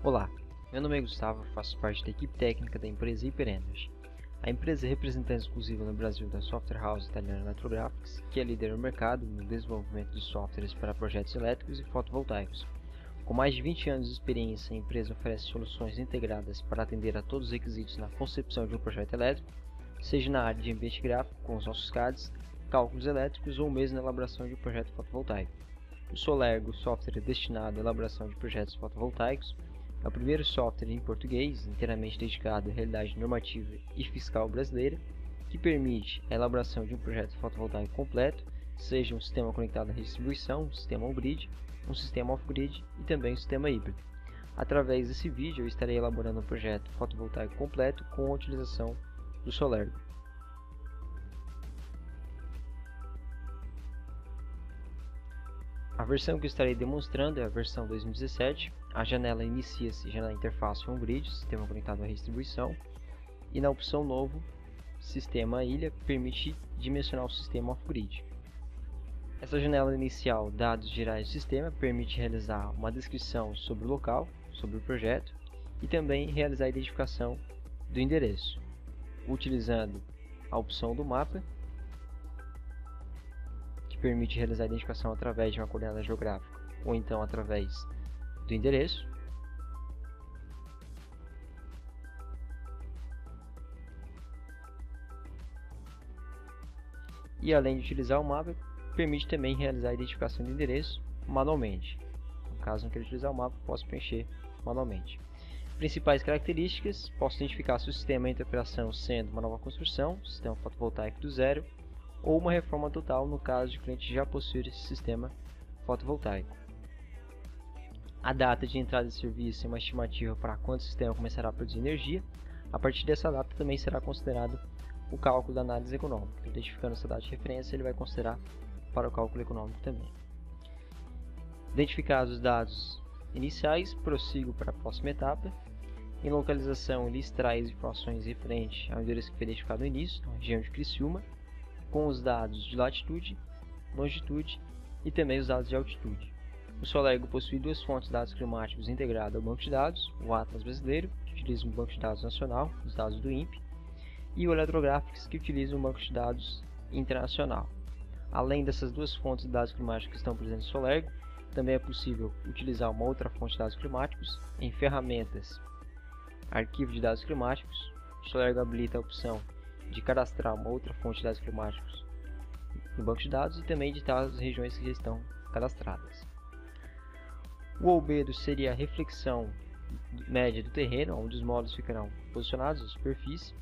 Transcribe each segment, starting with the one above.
Olá, meu nome é Gustavo, faço parte da equipe técnica da empresa HyperEnergy. A empresa é representante exclusiva no Brasil da software house italiana Eletrographics, que é líder no mercado no desenvolvimento de softwares para projetos elétricos e fotovoltaicos. Com mais de 20 anos de experiência, a empresa oferece soluções integradas para atender a todos os requisitos na concepção de um projeto elétrico, seja na área de ambiente gráfico, com os nossos CADs, cálculos elétricos ou mesmo na elaboração de um projeto fotovoltaico. O Solergo, software destinado à elaboração de projetos fotovoltaicos, é o primeiro software em português inteiramente dedicado à realidade normativa e fiscal brasileira, que permite a elaboração de um projeto fotovoltaico completo, seja um sistema conectado à distribuição, um sistema on-grid, um sistema off-grid e também um sistema híbrido. Através desse vídeo eu estarei elaborando um projeto fotovoltaico completo com a utilização do Solergo. A versão que eu estarei demonstrando é a versão 2017. A janela inicia-se já na interface on-grid, sistema conectado à distribuição, e na opção novo, sistema ilha, permite dimensionar o sistema off-grid. Essa janela inicial, dados gerais do sistema, permite realizar uma descrição sobre o local, sobre o projeto, e também realizar a identificação do endereço, utilizando a opção do mapa, que permite realizar a identificação através de uma coordenada geográfica, ou então através do endereço. E além de utilizar o mapa, permite também realizar a identificação do endereço manualmente. No caso não queira utilizar o mapa, posso preencher manualmente. Principais características: posso identificar se o sistema entra em operação sendo uma nova construção, sistema fotovoltaico do zero, ou uma reforma total no caso de o cliente já possuir esse sistema fotovoltaico. A data de entrada de serviço é uma estimativa para quando o sistema começará a produzir energia. A partir dessa data também será considerado o cálculo da análise econômica. Identificando essa data de referência, ele vai considerar para o cálculo econômico também. Identificados os dados iniciais, prossigo para a próxima etapa. Em localização, ele extrai as informações referentes ao endereço que foi identificado no início, na região de Criciúma, com os dados de latitude, longitude e também os dados de altitude. O Solergo possui duas fontes de dados climáticos integradas ao banco de dados, o Atlas brasileiro, que utiliza um banco de dados nacional, os dados do INPE, e o Eletrographics, que utiliza um banco de dados internacional. Além dessas duas fontes de dados climáticos que estão presentes no Solergo, também é possível utilizar uma outra fonte de dados climáticos em ferramentas, arquivo de dados climáticos. O Solergo habilita a opção de cadastrar uma outra fonte de dados climáticos no banco de dados e também editar as regiões que já estão cadastradas. O albedo seria a reflexão média do terreno, onde os módulos ficarão posicionados, a superfície.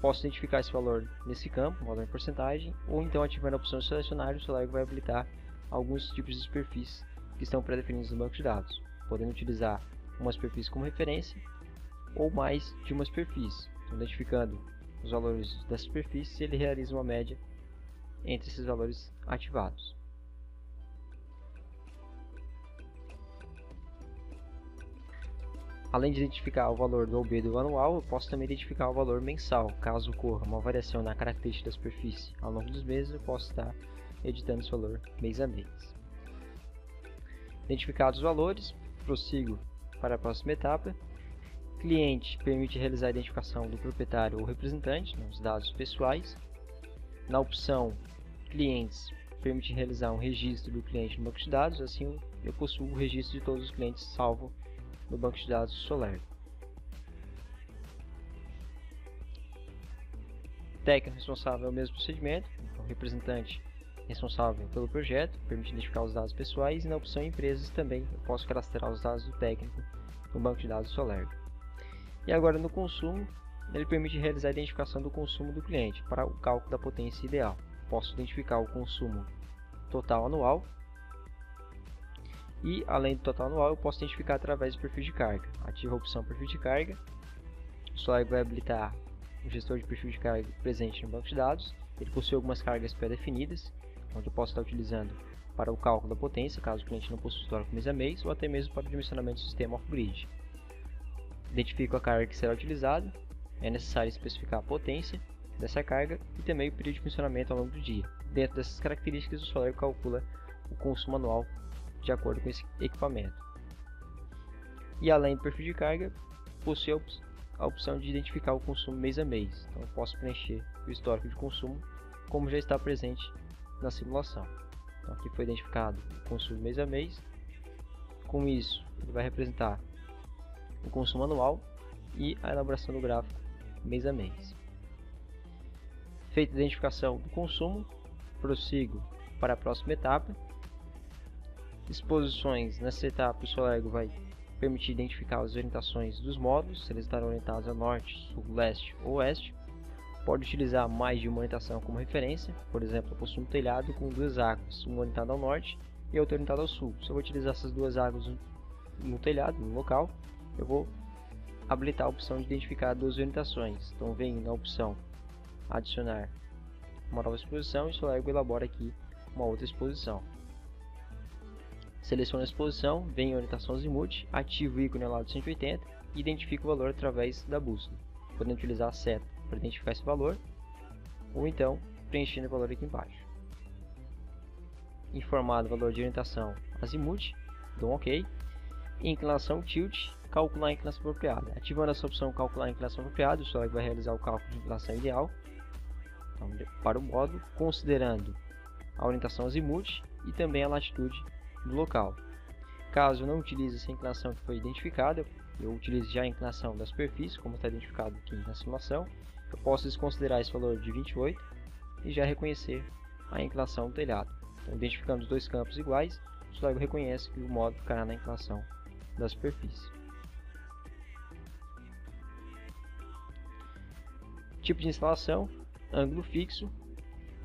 Posso identificar esse valor nesse campo, valor em porcentagem, ou então ativando a opção de selecionar, o Solergo vai habilitar alguns tipos de superfícies que estão pré-definidos no banco de dados, podendo utilizar uma superfície como referência ou mais de uma superfície. Então, identificando os valores da superfície, ele realiza uma média entre esses valores ativados. Além de identificar o valor do albedo anual, eu posso também identificar o valor mensal. Caso ocorra uma variação na característica da superfície ao longo dos meses, eu posso estar editando esse valor mês a mês. Identificados os valores, prossigo para a próxima etapa. Cliente permite realizar a identificação do proprietário ou representante, os dados pessoais. Na opção clientes, permite realizar um registro do cliente no banco de dados, assim eu possuo o registro de todos os clientes salvo no banco de dados Solergo. Técnico responsável é o mesmo procedimento, o representante responsável pelo projeto, permite identificar os dados pessoais, e na opção empresas também eu posso cadastrar os dados do técnico no banco de dados Solergo. E agora no consumo, ele permite realizar a identificação do consumo do cliente para o cálculo da potência ideal. Posso identificar o consumo total anual, e além do total anual eu posso identificar através do perfil de carga. Ativo a opção perfil de carga, o Solergo vai habilitar o gestor de perfil de carga presente no banco de dados. Ele possui algumas cargas pré-definidas, onde eu posso estar utilizando para o cálculo da potência, caso o cliente não possua histórico mês a mês, ou até mesmo para o dimensionamento do sistema off-grid. Identifico a carga que será utilizada, é necessário especificar a potência dessa carga e também o período de funcionamento ao longo do dia. Dentro dessas características, o Solergo calcula o consumo anual de acordo com esse equipamento. E além do perfil de carga, possui a opção de identificar o consumo mês a mês. Então eu posso preencher o histórico de consumo como já está presente na simulação. Então aqui foi identificado o consumo mês a mês. Com isso, ele vai representar o consumo anual e a elaboração do gráfico mês a mês. Feita a identificação do consumo, prossigo para a próxima etapa. Exposições. Nessa etapa, o SolarEgo vai permitir identificar as orientações dos módulos, se eles estarão orientados a norte, sul, leste ou oeste. Pode utilizar mais de uma orientação como referência. Por exemplo, eu possuo um telhado com duas águas, uma orientada ao norte e outra orientada ao sul. Se eu vou utilizar essas duas águas no telhado, no local, eu vou habilitar a opção de identificar duas orientações. Então vem na opção adicionar uma nova exposição e o SolarEgo elabora aqui uma outra exposição. Seleciono a exposição, vem em orientação azimuth, ativo o ícone ao lado 180 e identifico o valor através da bússola, podendo utilizar a seta para identificar esse valor ou então preenchendo o valor aqui embaixo. Informado o valor de orientação azimuth, dou um OK. Inclinação tilt, calcular a inclinação apropriada. Ativando essa opção calcular a inclinação apropriada, o SolarEgo vai realizar o cálculo de inclinação ideal então, para o módulo, considerando a orientação azimuth e também a latitude do local. Caso eu não utilize essa inclinação que foi identificada, eu utilize já a inclinação da superfície, como está identificado aqui na simulação, eu posso desconsiderar esse valor de 28 e já reconhecer a inclinação do telhado. Então, identificando os dois campos iguais, o SolarEgo reconhece que o módulo ficará na inclinação da superfície. Tipo de instalação, ângulo fixo.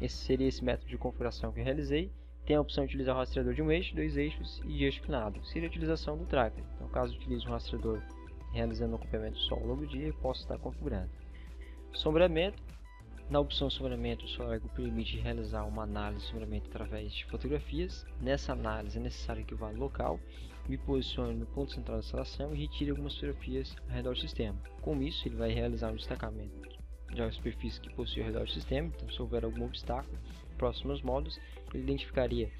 Esse seria esse método de configuração que eu realizei. Tem a opção de utilizar o rastreador de um eixo, dois eixos e de eixo inclinado. Seria a utilização do tracker. Então, caso eu utilize um rastreador realizando o acompanhamento do sol ao longo do dia, eu posso estar configurando. Sombreamento. Na opção sombreamento, o SolarEgo permite realizar uma análise de sombreamento através de fotografias. Nessa análise é necessário que eu vá ao local, me posicione no ponto central da instalação e retire algumas fotografias ao redor do sistema. Com isso, ele vai realizar um destacamento da superfície que possui ao redor do sistema. Então, se houver algum obstáculo próximo aos módulos, ele identificaria,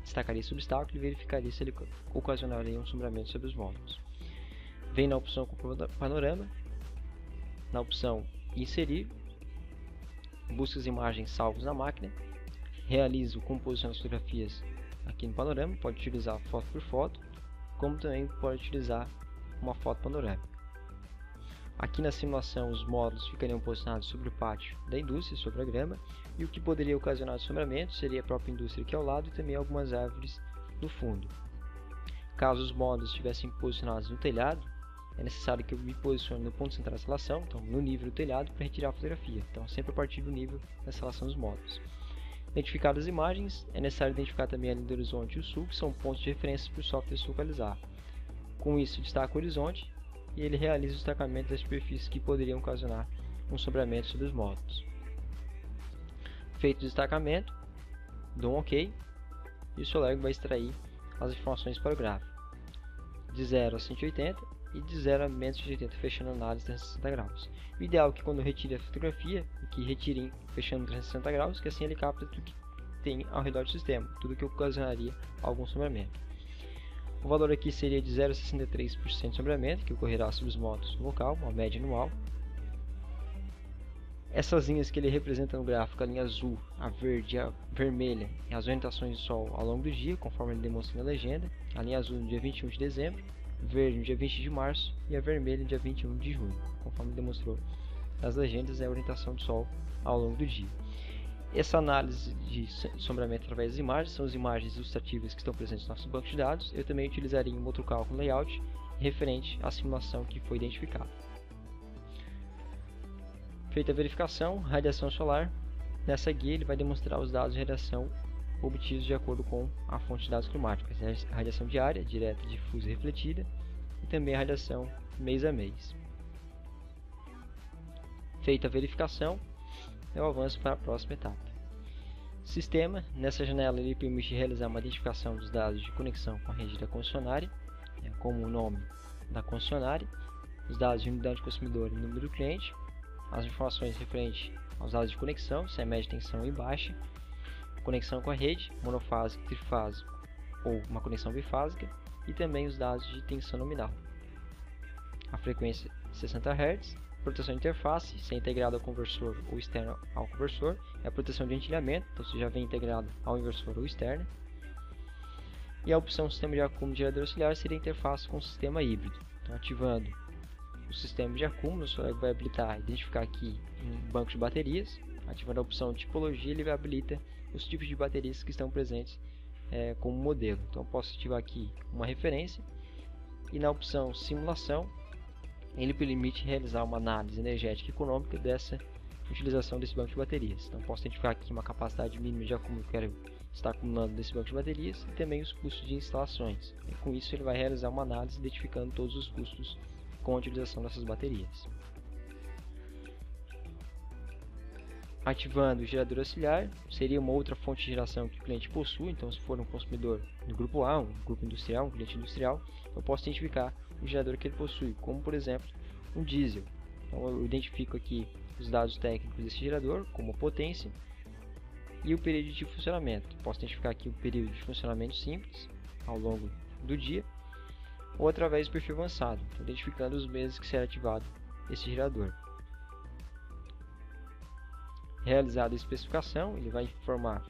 destacaria esse obstáculo e verificaria se ele ocasionaria um sombreamento sobre os módulos. Vem na opção comprovador panorama, na opção inserir, busca as imagens salvas na máquina, realiza o composição das fotografias aqui no panorama, pode utilizar foto por foto, como também pode utilizar uma foto panorâmica. Aqui na simulação os módulos ficariam posicionados sobre o pátio da indústria, sobre a grama, e o que poderia ocasionar sombreamento seria a própria indústria aqui ao lado e também algumas árvores no fundo. Caso os módulos estivessem posicionados no telhado, é necessário que eu me posicione no ponto central da instalação, então no nível do telhado, para retirar a fotografia. Então sempre a partir do nível da instalação dos módulos. Identificadas as imagens, é necessário identificar também a linha do horizonte e o sul, que são pontos de referência para o software se localizar. Com isso, destaca o horizonte e ele realiza o destacamento das superfícies que poderiam ocasionar um sombreamento sobre os módulos. Feito o destacamento, dou um OK e o SolarEgo vai extrair as informações para o gráfico de 0 a 180 e de 0 a menos 180, fechando a análise 360 graus. O ideal é que quando eu retire a fotografia, que retire fechando 360 graus, que assim ele capta tudo que tem ao redor do sistema, tudo que ocasionaria algum sombreamento. O valor aqui seria de 0,63% de sombreamento, que ocorrerá sobre os módulos no local, uma média anual. Essas linhas que ele representa no gráfico, a linha azul, a verde e a vermelha, as orientações do sol ao longo do dia, conforme ele demonstra na legenda. A linha azul no dia 21 de dezembro, verde no dia 20 de março e a vermelha no dia 21 de junho, conforme ele demonstrou nas legendas, é a orientação do sol ao longo do dia. Essa análise de sombreamento através das imagens são as imagens ilustrativas que estão presentes no nosso banco de dados. Eu também utilizaria um outro cálculo layout referente à simulação que foi identificada. Feita a verificação, radiação solar, nessa guia ele vai demonstrar os dados de radiação obtidos de acordo com a fonte de dados climáticos, a radiação diária, direta, difusa e refletida, e também a radiação mês a mês. Feita a verificação, eu avanço para a próxima etapa. Sistema, nessa janela ele permite realizar uma identificação dos dados de conexão com a rede da concessionária, como o nome da concessionária, os dados de unidade consumidor e número do cliente, as informações referentes aos dados de conexão, se é média tensão e baixa, conexão com a rede, monofásica, trifásica ou uma conexão bifásica, e também os dados de tensão nominal. a frequência 60 Hz, proteção de interface, se é integrado ao conversor ou externo ao conversor, é a proteção de ventilhamento, então se já vem integrado ao inversor ou externo. E a opção sistema de acúmulo de gerador auxiliar seria a interface com o sistema híbrido. Então, ativando o sistema de acúmulo, você vai habilitar, identificar aqui um banco de baterias. Ativando a opção tipologia, ele habilita os tipos de baterias que estão presentes como modelo. Então, eu posso ativar aqui uma referência. E na opção simulação, ele permite realizar uma análise energética e econômica dessa utilização desse banco de baterias. Então, posso identificar aqui uma capacidade mínima de acúmulo que eu quero estar acumulando desse banco de baterias e também os custos de instalações. E com isso, ele vai realizar uma análise identificando todos os custos com a utilização dessas baterias. Ativando o gerador auxiliar, seria uma outra fonte de geração que o cliente possui. Então, se for um consumidor do grupo A, um grupo industrial, um cliente industrial, eu posso identificar o gerador que ele possui, como por exemplo um diesel. Então, eu identifico aqui os dados técnicos desse gerador, como a potência e o período de funcionamento. Posso identificar aqui o período de funcionamento simples ao longo do dia, ou através do perfil avançado, identificando os meses que será ativado esse gerador. Realizada a especificação, ele vai informar.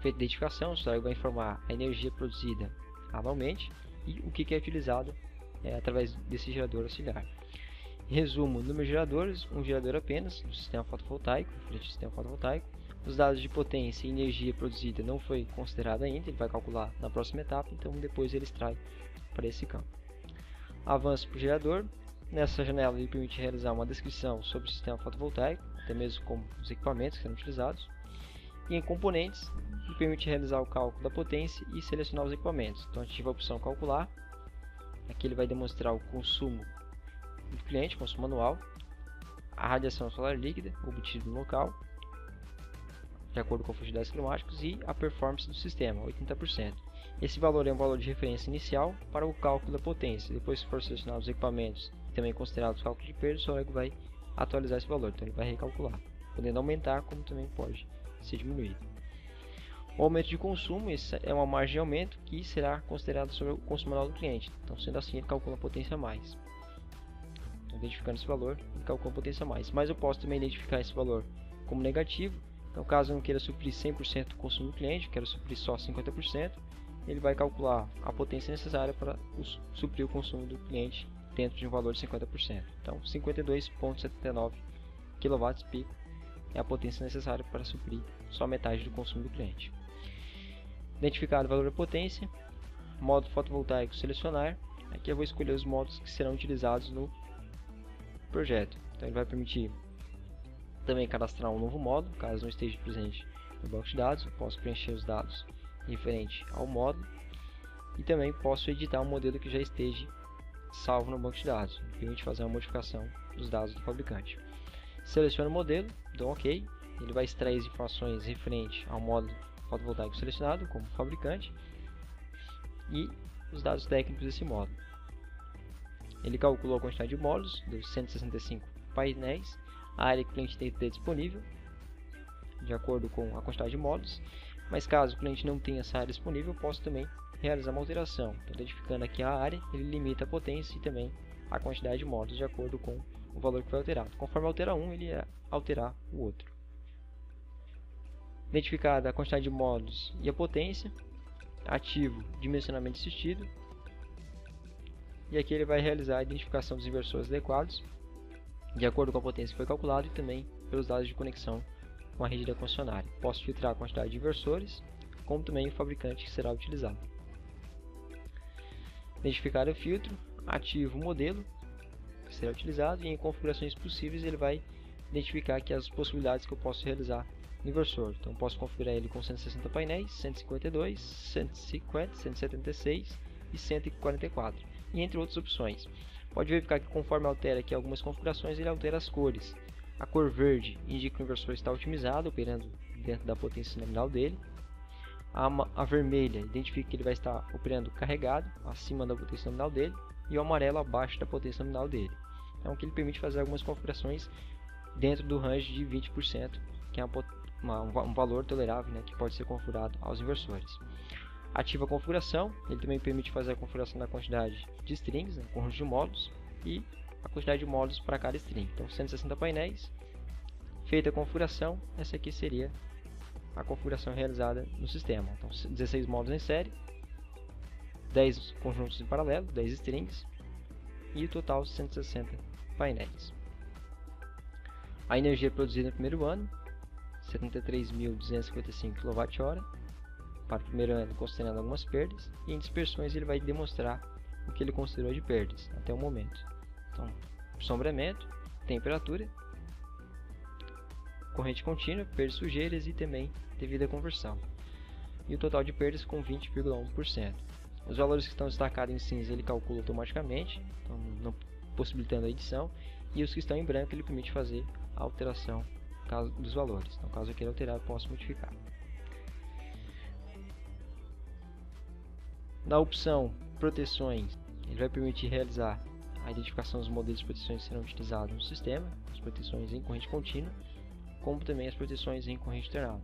Feita a identificação, o celular vai informar a energia produzida anualmente e o que é utilizado através desse gerador auxiliar. Resumo: número de geradores, um gerador apenas do sistema fotovoltaico, frente ao sistema fotovoltaico. Os dados de potência e energia produzida não foi considerado ainda, ele vai calcular na próxima etapa, então depois ele extrai para esse campo. Avanço para o gerador. Nessa janela ele permite realizar uma descrição sobre o sistema fotovoltaico, até mesmo como os equipamentos que serão utilizados. E em componentes, ele permite realizar o cálculo da potência e selecionar os equipamentos. Então ativa a opção calcular. Aqui ele vai demonstrar o consumo do cliente, consumo anual, a radiação solar líquida obtida no local, de acordo com a fonte de dados climáticos, e a performance do sistema, 80%. Esse valor é um valor de referência inicial para o cálculo da potência. Depois, se for selecionar os equipamentos também considerados cálculo de perda, o Solar vai atualizar esse valor, então ele vai recalcular, podendo aumentar como também pode ser diminuído. O aumento de consumo, essa é uma margem de aumento que será considerada sobre o consumo anual do cliente. Então, sendo assim, ele calcula a potência a mais. Então, identificando esse valor, ele calcula a potência a mais. Mas eu posso também identificar esse valor como negativo. Então, caso eu não queira suprir 100% do consumo do cliente, eu quero suprir só 50%, ele vai calcular a potência necessária para suprir o consumo do cliente dentro de um valor de 50%. Então, 52,79 kWp é a potência necessária para suprir só metade do consumo do cliente. Identificado o valor da potência, modo fotovoltaico selecionar. Aqui eu vou escolher os modos que serão utilizados no projeto. Então, ele vai permitir também cadastrar um novo modo, caso não esteja presente no banco de dados. Eu posso preencher os dados referente ao módulo e também posso editar um modelo que já esteja salvo no banco de dados. Permite fazer uma modificação dos dados do fabricante. Seleciono o modelo, dou OK. Ele vai extrair as informações referente ao módulo fotovoltaico selecionado como fabricante e os dados técnicos desse módulo. Ele calculou a quantidade de módulos dos 165 painéis, a área que o cliente tem que ter disponível de acordo com a quantidade de módulos. Mas caso o cliente não tenha essa área disponível, eu posso também realizar uma alteração. Então, identificando aqui a área, ele limita a potência e também a quantidade de módulos de acordo com o valor que foi alterado. Conforme altera um, ele irá alterar o outro. Identificada a quantidade de módulos e a potência, ativo dimensionamento assistido. E aqui ele vai realizar a identificação dos inversores adequados, de acordo com a potência que foi calculada e também pelos dados de conexão com a rede da concessionária. Posso filtrar a quantidade de inversores, como também o fabricante que será utilizado. Identificar o filtro, ativo o modelo que será utilizado e em configurações possíveis ele vai identificar aqui as possibilidades que eu posso realizar no inversor. Então posso configurar ele com 160 painéis, 152, 150, 176 e 144, e entre outras opções. Pode verificar que conforme altera aqui algumas configurações, ele altera as cores. A cor verde indica que o inversor está otimizado, operando dentro da potência nominal dele. A vermelha identifica que ele vai estar operando carregado, acima da potência nominal dele. E o amarelo abaixo da potência nominal dele. Então, que ele permite fazer algumas configurações dentro do range de 20%, que é um valor tolerável, né, que pode ser configurado aos inversores. Ativa a configuração, ele também permite fazer a configuração da quantidade de strings, né, conjunto de módulos, e a quantidade de módulos para cada string. Então 160 painéis, feita a configuração, essa aqui seria a configuração realizada no sistema. Então 16 módulos em série, 10 conjuntos em paralelo, 10 strings, e o total 160 painéis. A energia produzida no primeiro ano, 73.255 kWh, para o primeiro ano, considerando algumas perdas, e em dispersões ele vai demonstrar o que ele considerou de perdas até o momento. Então, sombreamento, temperatura, corrente contínua, perdas de sujeiras e também devida conversão. E o total de perdas com 20,1%. Os valores que estão destacados em cinza ele calcula automaticamente, então não possibilitando a edição, e os que estão em branco ele permite fazer a alteração dos valores. Então, caso eu queira alterar, eu posso modificar. Na opção proteções, ele vai permitir realizar a identificação dos modelos de proteções que serão utilizados no sistema, as proteções em corrente contínua, como também as proteções em corrente alternada.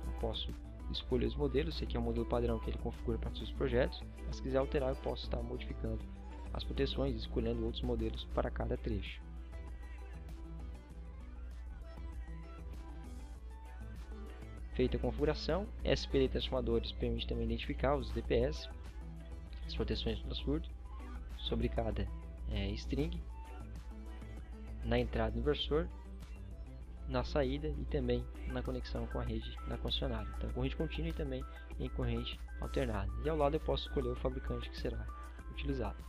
Eu posso escolher os modelos, esse aqui é o modelo padrão que ele configura para todos os projetos, mas se quiser alterar eu posso estar modificando as proteções e escolhendo outros modelos para cada trecho. Feita a configuração, SPD transformadores permite também identificar os DPS, as proteções contra surdo, sobre cada string, na entrada do inversor, na saída e também na conexão com a rede da concessionária. Então, corrente contínua e também em corrente alternada. E ao lado eu posso escolher o fabricante que será utilizado.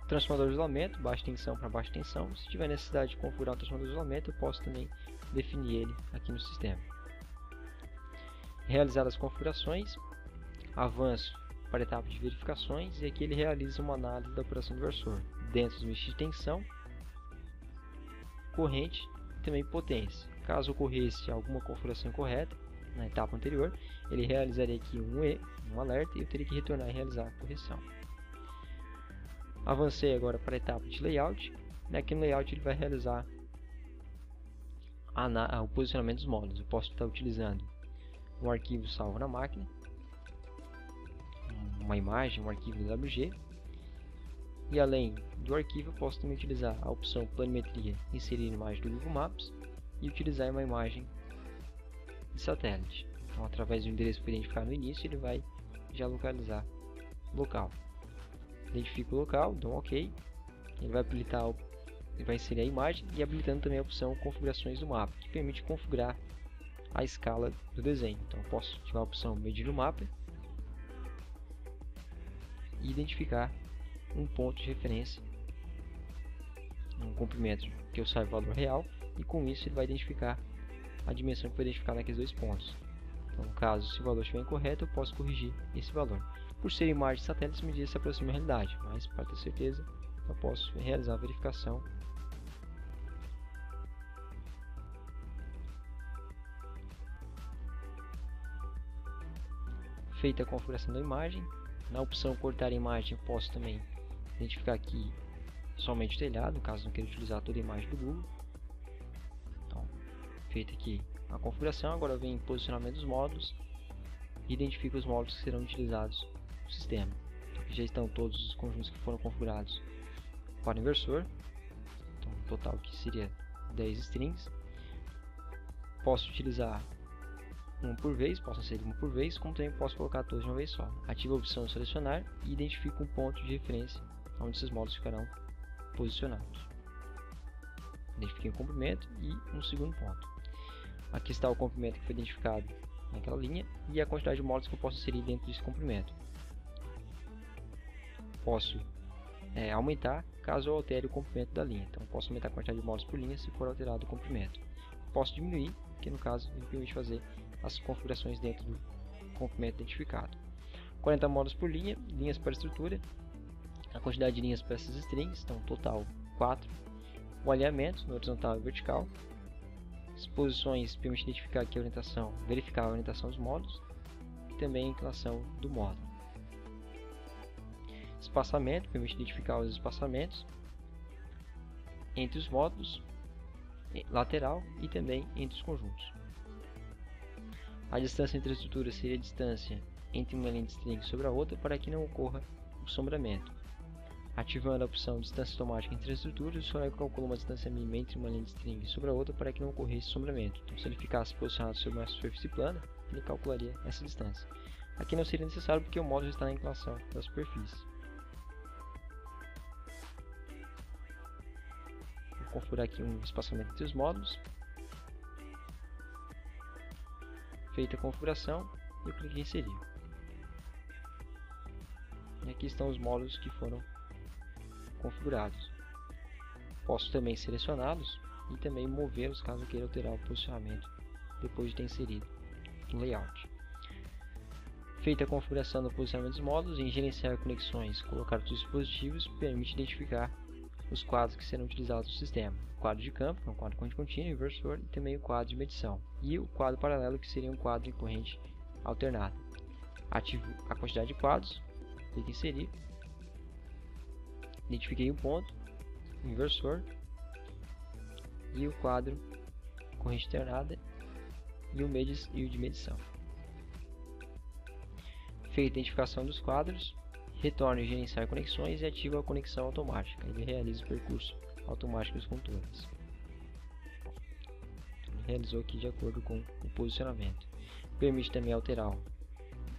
Transformador de isolamento, baixa tensão para baixa tensão. Se tiver necessidade de configurar o transformador de isolamento, eu posso também definir ele aqui no sistema. Realizadas as configurações, avanço para a etapa de verificações, e aqui ele realiza uma análise da operação do inversor, dentro dos limites de tensão, corrente e também potência. Caso ocorresse alguma configuração incorreta na etapa anterior, ele realizaria aqui um alerta, e eu teria que retornar e realizar a correção. Avancei agora para a etapa de layout. Aqui no layout ele vai realizar o posicionamento dos módulos. Eu posso estar utilizando um arquivo salvo na máquina, uma imagem, um arquivo DWG, e além do arquivo eu posso também utilizar a opção planimetria, inserir imagem do Google Maps e utilizar uma imagem de satélite. Então, através do endereço que foi identificado no início, ele vai já localizar o local. Identifico o local, dou um OK, ele vai habilitar, ele vai inserir a imagem e habilitando também a opção configurações do mapa, que permite configurar a escala do desenho. Então eu posso ativar a opção medir no mapa e identificar um ponto de referência, um comprimento que eu saiba o valor real, e com isso ele vai identificar a dimensão que foi identificada naqueles dois pontos. Então, no caso, se o valor estiver incorreto, eu posso corrigir esse valor. Por ser imagem de satélite, essa medida se aproxima da realidade, mas para ter certeza, eu posso realizar a verificação. Feita a configuração da imagem, na opção cortar a imagem eu posso também identificar aqui somente o telhado, caso não queira utilizar toda a imagem do Google. Então, feita aqui a configuração, agora vem posicionamento dos módulos e identifico os módulos que serão utilizados no sistema. Então, aqui já estão todos os conjuntos que foram configurados para o inversor. Então, o total aqui seria 10 strings. Posso utilizar uma por vez, posso inserir uma por vez, como também posso colocar todos de uma vez só. Ativo a opção selecionar e identifico um ponto de referência onde esses módulos ficarão posicionados. Identifiquei um comprimento e um segundo ponto. Aqui está o comprimento que foi identificado naquela linha e a quantidade de módulos que eu posso inserir dentro desse comprimento. Posso aumentar caso eu altere o comprimento da linha. Então posso aumentar a quantidade de módulos por linha se for alterado o comprimento. Posso diminuir, que no caso me permite fazer as configurações dentro do comprimento identificado. 40 módulos por linha, linhas para estrutura, a quantidade de linhas para essas strings, então total 4. O alinhamento no horizontal e vertical. As posições permite identificar aqui a orientação, verificar a orientação dos módulos e também a inclinação do módulo. Espaçamento permite identificar os espaçamentos entre os módulos, lateral e também entre os conjuntos. A distância entre as estruturas seria a distância entre uma linha de string sobre a outra para que não ocorra o sombreamento. Ativando a opção distância automática entre as estruturas, o Soneco calcula uma distância mínima entre uma linha de string sobre a outra para que não ocorresse sombreamento. Então, se ele ficasse posicionado sobre uma superfície plana, ele calcularia essa distância. Aqui não seria necessário porque o módulo já está na inclinação da superfície. Vou configurar aqui um espaçamento entre os módulos. Feita a configuração, eu clico em inserir. E aqui estão os módulos que foram configurados. Posso também selecioná-los e também movê-los caso queira alterar o posicionamento depois de ter inserido no layout. Feita a configuração do posicionamento dos módulos, em gerenciar conexões, colocar os dispositivos permite identificar os quadros que serão utilizados no sistema. O quadro de campo, que é um quadro de corrente contínua, inversor, e também o quadro de medição. E o quadro paralelo, que seria um quadro de corrente alternada. Ativo a quantidade de quadros, clique em inserir. Identifiquei o ponto, o inversor e o quadro corrente alternada e o de medição. Feita a identificação dos quadros, retorna e gerenciar conexões e ativa a conexão automática. Ele realiza o percurso automático dos condutores. Ele realizou aqui de acordo com o posicionamento. Permite também alterar o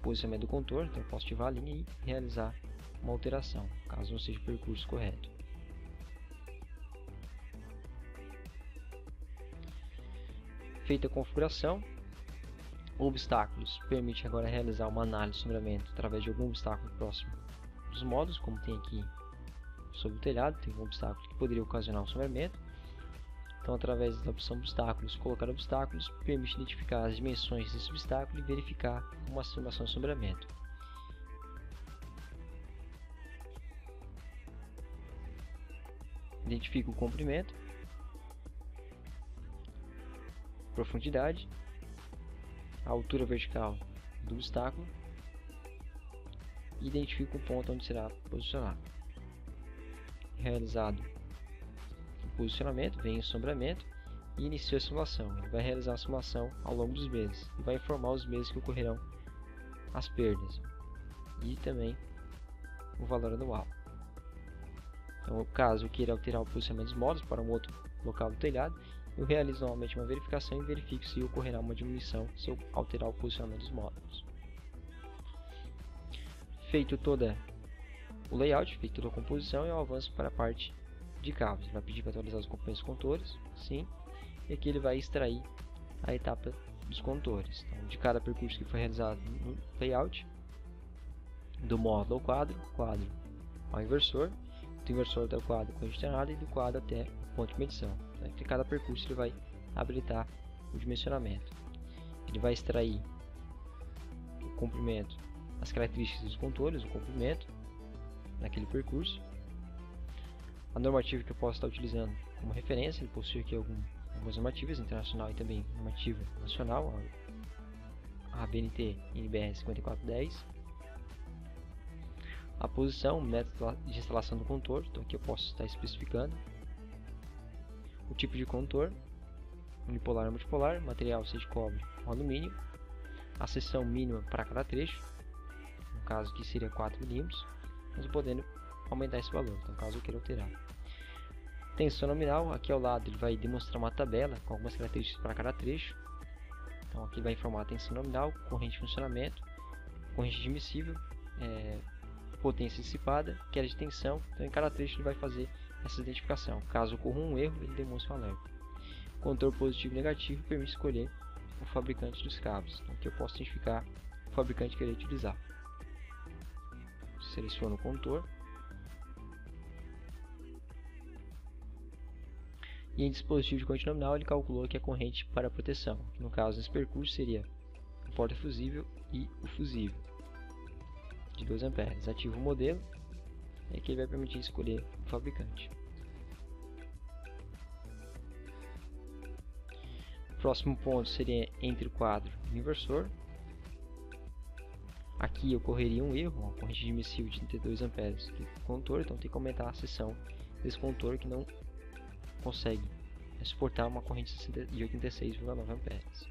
posicionamento do condutor, então eu posso ativar a linha e realizar uma alteração, caso não seja o percurso correto. Feita a configuração, obstáculos permite agora realizar uma análise de sombreamento através de algum obstáculo próximo dos módulos, como tem aqui sobre o telhado, tem um obstáculo que poderia ocasionar um sombreamento. Então, através da opção obstáculos, colocar obstáculos permite identificar as dimensões desse obstáculo e verificar uma simulação de sombreamento. Identifica o comprimento, profundidade, a altura vertical do obstáculo e identifica o ponto onde será posicionado. Realizado o posicionamento, vem o sombreamento e inicia a simulação. Ele vai realizar a simulação ao longo dos meses e vai informar os meses que ocorrerão as perdas e também o valor anual. Então, caso eu queira alterar o posicionamento dos módulos para um outro local do telhado, eu realizo novamente uma verificação e verifico se ocorrerá uma diminuição se eu alterar o posicionamento dos módulos. Feito todo o layout, feito toda a composição, eu avanço para a parte de cabos. Ele vai pedir para atualizar os componentes dos condutores, sim, e aqui ele vai extrair a etapa dos condutores. Então, de cada percurso que foi realizado no layout, do módulo ao quadro ao inversor, do inversor até o quadro condicionado e do quadro até o ponto de medição. Então, de cada percurso ele vai habilitar o dimensionamento. Ele vai extrair o comprimento, as características dos condutores, o comprimento naquele percurso. A normativa que eu posso estar utilizando como referência, ele possui aqui algumas normativas, internacional e também normativa nacional, a ABNT NBR 5410. A posição, o método de instalação do condutor, então aqui eu posso estar especificando. O tipo de condutor, unipolar ou multipolar, material seja de cobre ou alumínio. A seção mínima para cada trecho, no caso aqui seria 4 mm, mas podendo aumentar esse valor, então caso eu queira alterar. Tensão nominal, aqui ao lado ele vai demonstrar uma tabela com algumas características para cada trecho. Então aqui vai informar a tensão nominal, corrente de funcionamento, corrente admissível, potência dissipada, queda de tensão. Então em cada trecho ele vai fazer essa identificação. Caso ocorra um erro, ele demonstra um alerta. Controle positivo e negativo permite escolher o fabricante dos cabos. Então aqui eu posso identificar o fabricante que eu irei utilizar. Seleciono o condutor. E em dispositivo de corrente nominal ele calculou aqui a corrente para a proteção, que no caso nesse percurso seria o porta-fusível e o fusível de 2 amperes. Ativo o modelo e aqui ele vai permitir escolher o fabricante. O próximo ponto seria entre o quadro e o inversor. Aqui ocorreria um erro, uma corrente admissível de 32 amperes do condutor, então tem que aumentar a seção desse condutor que não consegue suportar uma corrente de 86,9 amperes.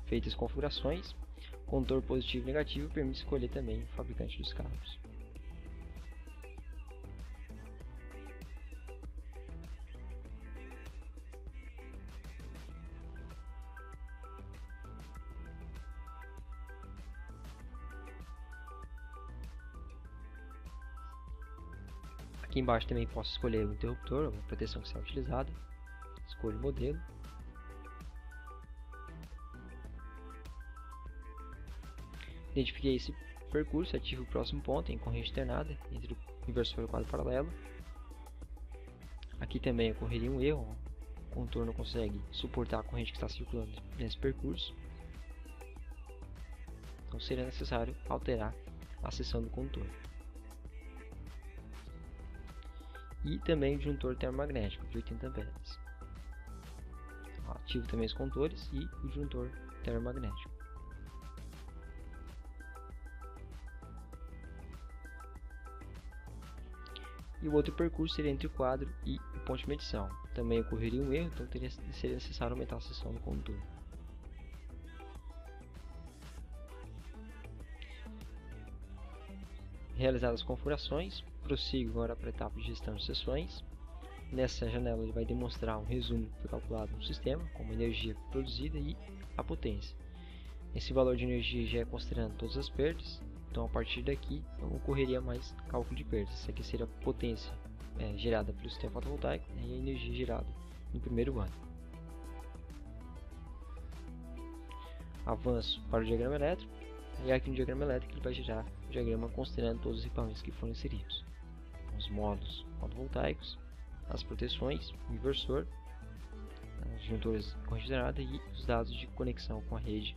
Feitas as configurações, contorno positivo e negativo permite escolher também o fabricante dos carros. Aqui embaixo também posso escolher o interruptor, a proteção que será utilizada. Escolho o modelo. Identifiquei esse percurso, ativo o próximo ponto em corrente alternada entre o inversor e o quadro paralelo. Aqui também ocorreria um erro, o contorno não consegue suportar a corrente que está circulando nesse percurso. Então seria necessário alterar a seção do contorno. E também o disjuntor termomagnético de 80 amperes. Ativo também os contores e o disjuntor termomagnético. E o outro percurso seria entre o quadro e o ponto de medição. Também ocorreria um erro, então seria necessário aumentar a seção do contorno. Realizadas as configurações, prossigo agora para a etapa de gestão de seções. Nessa janela ele vai demonstrar um resumo que foi calculado no sistema, como a energia produzida e a potência. Esse valor de energia já é considerando todas as perdas, então a partir daqui não ocorreria mais cálculo de perdas. Essa aqui seria a potência gerada pelo sistema fotovoltaico e a energia gerada no primeiro ano. Avanço para o diagrama elétrico, e aqui no diagrama elétrico ele vai gerar o diagrama considerando todos os equipamentos que foram inseridos. Os módulos fotovoltaicos, as proteções, o inversor, os disjuntores de corrente alternada e os dados de conexão com a rede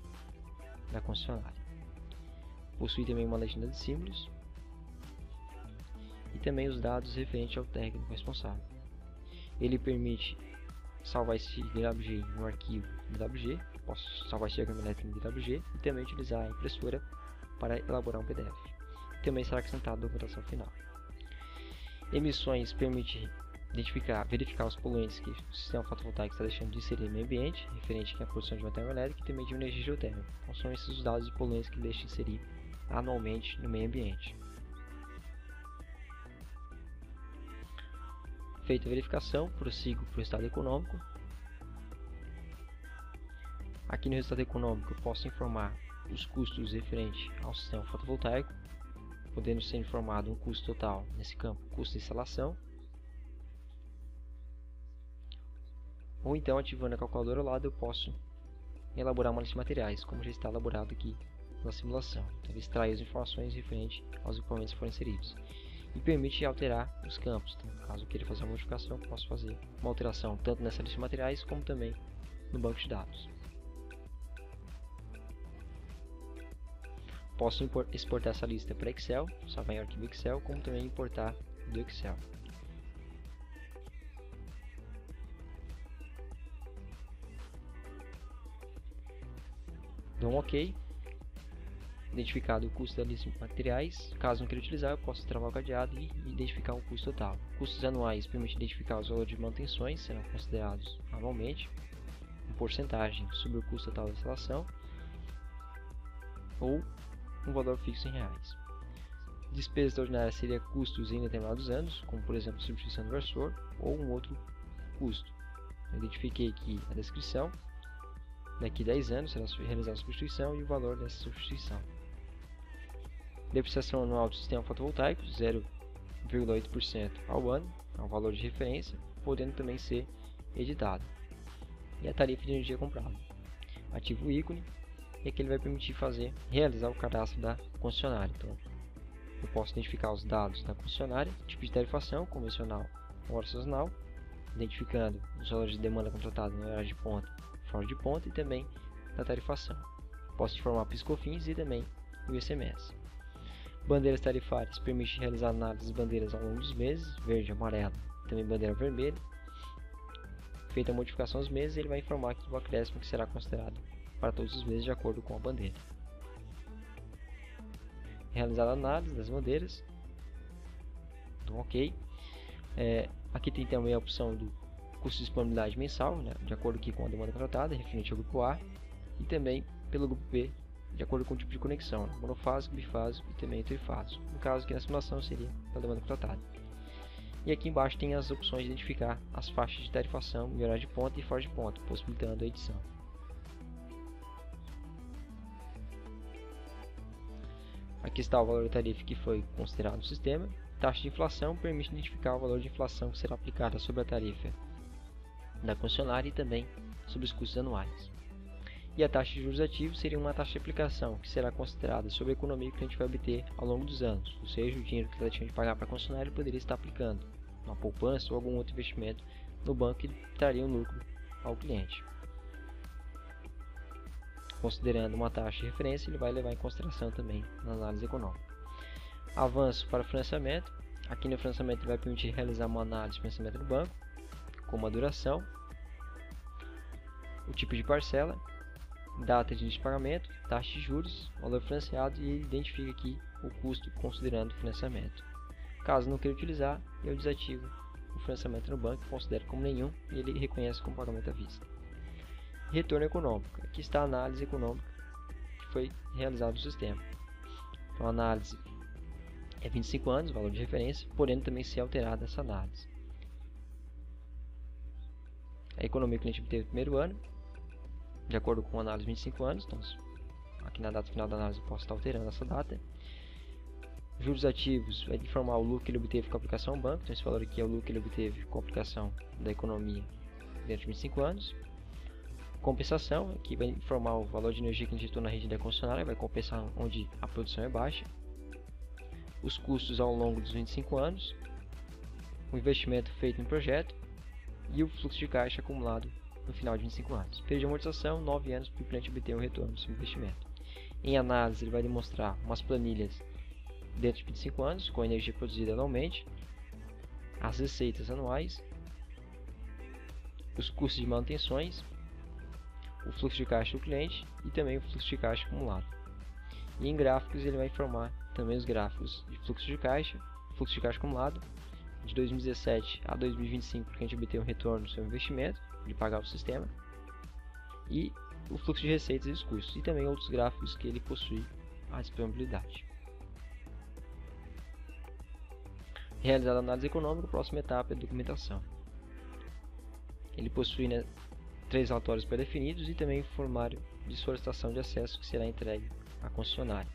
da concessionária. Possui também uma legenda de símbolos e também os dados referentes ao técnico responsável. Ele permite salvar esse DWG no arquivo DWG, posso salvar esse diagrama elétrico em DWG e também utilizar a impressora para elaborar um PDF. Também será acrescentada a documentação final. Emissões permite verificar os poluentes que o sistema fotovoltaico está deixando de inserir no meio ambiente, referente à produção de uma termoelétrica e também de energia geotérmica. Então são esses os dados de poluentes que ele deixa de inserir anualmente no meio ambiente. Feita a verificação, prossigo para o resultado econômico. Aqui no resultado econômico eu posso informar os custos referentes ao sistema fotovoltaico, podendo ser informado um custo total, nesse campo, custo de instalação, ou então ativando a calculadora ao lado eu posso elaborar uma lista de materiais, como já está elaborado aqui na simulação. Então extrair as informações referentes aos equipamentos que foram inseridos. E permite alterar os campos. Então, caso eu queira fazer uma modificação, posso fazer uma alteração tanto nessa lista de materiais como também no banco de dados. Posso exportar essa lista para Excel, salvar em arquivo Excel, como também importar do Excel. Dou um OK. Identificado o custo da lista de materiais, caso não queira utilizar, eu posso travar o cadeado e identificar o custo total. Custos anuais permite identificar os valores de manutenções, serão considerados anualmente, em porcentagem sobre o custo total da instalação, ou um valor fixo em reais. Despesa extraordinária seria custos em determinados anos, como por exemplo substituição do inversor, ou um outro custo. Eu identifiquei aqui a descrição, daqui 10 anos será realizada a substituição e o valor dessa substituição. Depreciação anual do sistema fotovoltaico, 0,8% ao ano, é um valor de referência, podendo também ser editado. E a tarifa de energia comprada. Ativo o ícone, e aqui ele vai permitir realizar o cadastro da concessionária. Então, eu posso identificar os dados da concessionária, tipo de tarifação, convencional ou hora sazonal, identificando os valores de demanda contratada no horário de ponta, fora de ponta e também da tarifação. Posso informar PIS/COFINS e também o ICMS. Bandeiras tarifárias permite realizar análise das bandeiras ao longo dos meses, verde, amarelo, e também bandeira vermelha. Feita a modificação aos meses, ele vai informar aqui o acréscimo que será considerado para todos os meses de acordo com a bandeira. Realizada a análise das bandeiras. Então, OK. Aqui tem também a opção do custo de disponibilidade mensal, né, de acordo aqui com a demanda contratada, referente ao grupo A. E também pelo grupo B, de acordo com o tipo de conexão, monofásico, bifásico e também trifásico. No caso aqui na simulação seria a demanda contratada. E aqui embaixo tem as opções de identificar as faixas de tarifação em horário de ponta e fora de ponta, possibilitando a edição. Aqui está o valor da tarifa que foi considerado no sistema. Taxa de inflação permite identificar o valor de inflação que será aplicada sobre a tarifa da concessionária e também sobre os custos anuais. E a taxa de juros ativos seria uma taxa de aplicação que será considerada sobre a economia que a gente vai obter ao longo dos anos, ou seja, o dinheiro que ela tinha de pagar para a concessionária ele poderia estar aplicando uma poupança ou algum outro investimento no banco que traria um lucro ao cliente. Considerando uma taxa de referência, ele vai levar em consideração também na análise econômica. Avanço para o financiamento. Aqui no financiamento ele vai permitir realizar uma análise de financiamento do banco, como a duração, o tipo de parcela, data de início de pagamento, taxa de juros, valor financiado e ele identifica aqui o custo considerando o financiamento. Caso não queira utilizar, eu desativo o financiamento no banco, considero como nenhum e ele reconhece como pagamento à vista. Retorno econômico. Aqui está a análise econômica que foi realizada no sistema. Então a análise é 25 anos, valor de referência, porém também ser alterada essa análise. A economia que a gente obteve no primeiro ano, de acordo com a análise 25 anos, então aqui na data final da análise eu posso estar alterando essa data. Juros ativos vai informar o lucro que ele obteve com a aplicação ao banco, então esse valor aqui é o lucro que ele obteve com a aplicação da economia dentro de 25 anos. Compensação, aqui vai informar o valor de energia que injetou na rede da concessionária, vai compensar onde a produção é baixa. Os custos ao longo dos 25 anos, o investimento feito no projeto e o fluxo de caixa acumulado no final de 25 anos. Período de amortização, 9 anos para o cliente obter um retorno do seu investimento. Em análise, ele vai demonstrar umas planilhas dentro de 25 anos, com a energia produzida anualmente, as receitas anuais, os custos de manutenções, o fluxo de caixa do cliente e também o fluxo de caixa acumulado. E em gráficos ele vai informar também os gráficos de fluxo de caixa acumulado de 2017 a 2025 para que a gente obter um retorno do seu investimento, de pagar o sistema, e o fluxo de receitas e os custos, e também outros gráficos que ele possui a disponibilidade. Realizada a análise econômica, a próxima etapa é a documentação. Ele possui 3 relatórios pré-definidos e também o formulário de solicitação de acesso que será entregue à concessionária.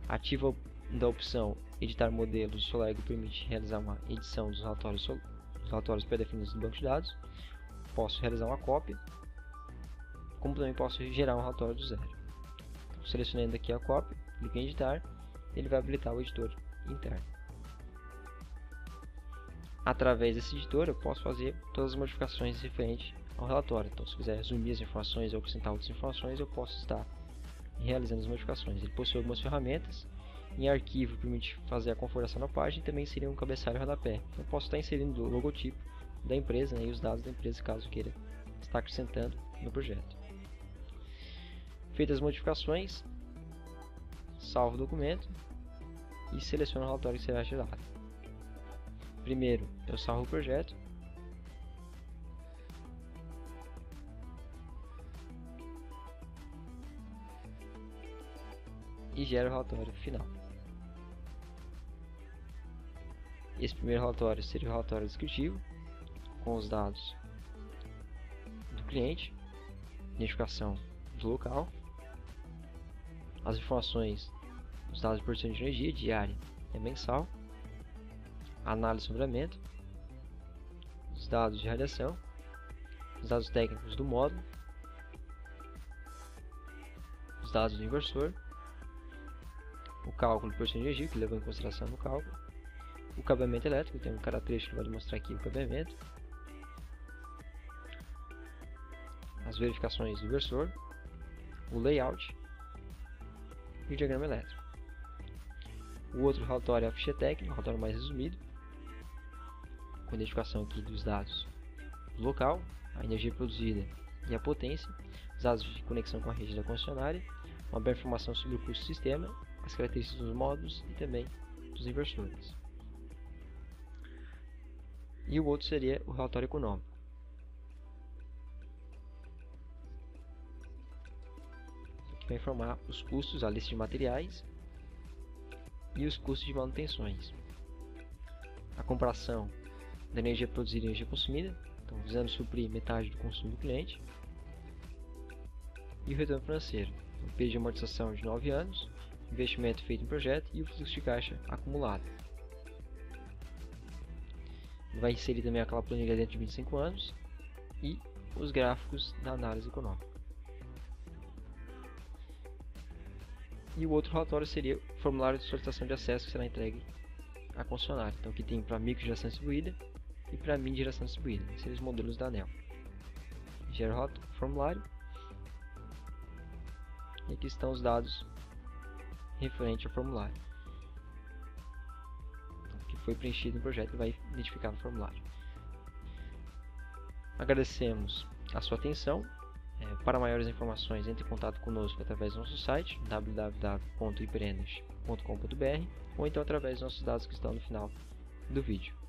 Ativa da opção editar modelos, o Solargo permite realizar uma edição dos relatórios pré-definidos do banco de dados. Posso realizar uma cópia, como também posso gerar um relatório do zero. Então, selecionando aqui a cópia, clique em editar, ele vai habilitar o editor interno. Através desse editor eu posso fazer todas as modificações referentes ao relatório. Então, se quiser resumir as informações ou acrescentar outras informações, eu posso estar realizando as modificações. Ele possui algumas ferramentas. Em arquivo permite fazer a configuração da página e também inserir um cabeçalho e rodapé. Eu posso estar inserindo o logotipo da empresa, né, e os dados da empresa caso queira estar acrescentando no projeto. Feitas as modificações, salvo o documento e seleciono o relatório que será gerado. Primeiro eu salvo o projeto. E gero o relatório final. Esse primeiro relatório seria o relatório descritivo, com os dados do cliente, identificação do local, as informações, os dados de produção de energia diária e mensal, análise de sombreamento, os dados de radiação, os dados técnicos do módulo, os dados do inversor, o cálculo de produção de energia, que leva em consideração no cálculo, o cabeamento elétrico, tem um característico que vai demonstrar aqui o cabeamento, as verificações do inversor, o layout e o diagrama elétrico. O outro relatório é a ficha técnica, um relatório mais resumido, com identificação aqui dos dados do local, a energia produzida e a potência, os dados de conexão com a rede da concessionária, uma breve informação sobre o custo do sistema, as características dos módulos e também dos inversores. E o outro seria o relatório econômico. vai informar os custos, a lista de materiais e os custos de manutenções. A comparação da energia produzida e energia consumida, então visando suprir metade do consumo do cliente. E o retorno financeiro, então, período de amortização de 9 anos, investimento feito em projeto e o fluxo de caixa acumulado. Vai inserir também aquela planilha dentro de 25 anos e os gráficos da análise econômica. E o outro relatório seria o formulário de solicitação de acesso que será entregue à concessionária. Então aqui tem para micro geração distribuída e para mini geração distribuída. Esses são os modelos da ANEEL. Gera o formulário. E aqui estão os dados referentes ao formulário. O que foi preenchido no projeto vai identificar no formulário. Agradecemos a sua atenção. Para maiores informações, entre em contato conosco através do nosso site www.hiperenergy.com.br ou então através dos nossos dados que estão no final do vídeo.